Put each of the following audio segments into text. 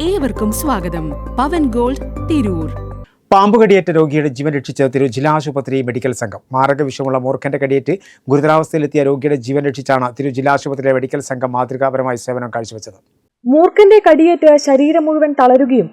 ഏവർക്കും സ്വാഗതം. പവൻ ഗോൾഡ്, തിരൂർ. പാമ്പുകടിയേറ്റ രോഗിയുടെ ജീവൻ രക്ഷിച്ച തിരൂർ ജില്ലാ ആശുപത്രി മെഡിക്കൽ സംഘം. മാരകവിഷമുള്ള മൂർഖന്റെ കടിയേറ്റ് ഗുരുതരാവസ്ഥയിലെത്തിയ രോഗിയുടെ ജീവൻ രക്ഷിച്ചാണ് തിരൂർ ജില്ലാ ആശുപത്രിയിലെ മെഡിക്കൽ സംഘം മാതൃകാപരമായി സേവനം കാഴ്ചവെച്ചത്. മൂർഖന്റെ കടിയേറ്റ് ശരീരം മുഴുവൻ തളരുകയും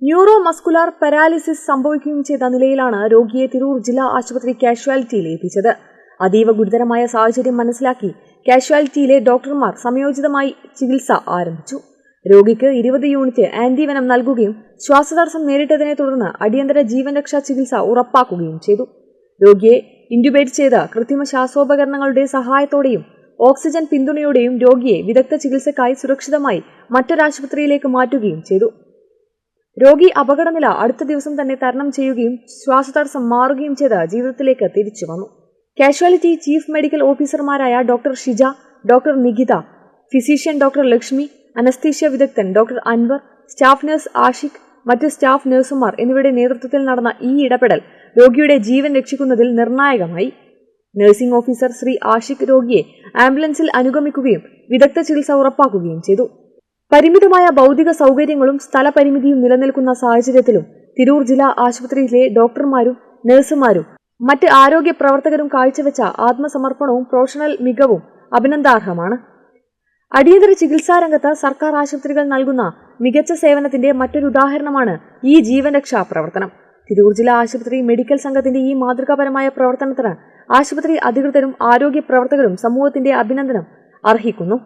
ന്യൂറോ മസ്കുലാർ പാരാലിസിസ് സംഭവിക്കുകയും ചെയ്ത നിലയിലാണ് രോഗിയെ തിരൂർ ജില്ലാ ആശുപത്രി കാഷ്വാലിറ്റിയിൽ എത്തിച്ചത്. അതീവ ഗുരുതരമായ സാഹചര്യം മനസ്സിലാക്കി കാഷ്വാലിറ്റിയിലെ ഡോക്ടർമാർ സമയോചിതമായി ചികിത്സ ആരംഭിച്ചു. രോഗിക്ക് 20 യൂണിറ്റ് ആന്റിവെനം നൽകുകയും ശ്വാസതടസ്സം നേരിട്ടതിനെ തുടർന്ന് അടിയന്തര ജീവൻ രക്ഷാ ചികിത്സ ഉറപ്പാക്കുകയും ചെയ്തു. രോഗിയെ ഇൻഡ്യൂബേറ്റ് ചെയ്ത കൃത്രിമ ശ്വാസോപകരണങ്ങളുടെ സഹായത്തോടെയും ഓക്സിജൻ പിന്തുണയോടെയും രോഗിയെ വിദഗ്ധ ചികിത്സയ്ക്കായി സുരക്ഷിതമായി മറ്റൊരാശുപത്രിയിലേക്ക് മാറ്റുകയും ചെയ്തു. രോഗി അപകടനില അടുത്ത ദിവസം തന്നെ തരണം ചെയ്യുകയും ശ്വാസതടസ്സം മാറുകയും ചെയ്ത് ജീവിതത്തിലേക്ക് തിരിച്ചു വന്നു. കാഷ്വാലിറ്റി ചീഫ് മെഡിക്കൽ ഓഫീസർമാരായ doctor Shija, doctor Nikita, physician doctor Lakshmi, anaesthesia വിദഗ്ധൻ doctor Anwar, staff nurse Ashiq, മറ്റ് സ്റ്റാഫ് നഴ്സുമാർ എന്നിവരുടെ നേതൃത്വത്തിൽ നടന്ന ഈ ഇടപെടൽ രോഗിയുടെ ജീവൻ രക്ഷിക്കുന്നതിൽ നിർണായകമായി. നഴ്സിംഗ് ഓഫീസർ ശ്രീ ആഷിഖ് രോഗിയെ ആംബുലൻസിൽ അനുഗമിക്കുകയും വിദഗ്ധ ചികിത്സ ഉറപ്പാക്കുകയും ചെയ്തു. പരിമിതമായ ഭൗതിക സൗകര്യങ്ങളും സ്ഥലപരിമിതിയും നിലനിൽക്കുന്ന സാഹചര്യത്തിലും തിരൂർ ജില്ലാ ആശുപത്രിയിലെ ഡോക്ടർമാരും നഴ്സുമാരും മറ്റ് ആരോഗ്യ പ്രവർത്തകരും കാഴ്ചവെച്ച ആത്മസമർപ്പണവും പ്രൊഫഷണൽ മികവും അഭിനന്ദനാർഹമാണ്. അടിയന്തര ചികിത്സാ രംഗത്ത് സർക്കാർ ആശുപത്രികൾ നൽകുന്ന മികച്ച സേവനത്തിന്റെ മറ്റൊരു ഉദാഹരണമാണ് ഈ ജീവൻ രക്ഷാ പ്രവർത്തനം. തിരൂർ ജില്ലാ ആശുപത്രി മെഡിക്കൽ സംഘത്തിന്റെ ഈ മാതൃകാപരമായ പ്രവർത്തനത്തിന് ആശുപത്രി അധികൃതരും ആരോഗ്യ പ്രവർത്തകരും സമൂഹത്തിന്റെ അഭിനന്ദനം അർഹിക്കുന്നു.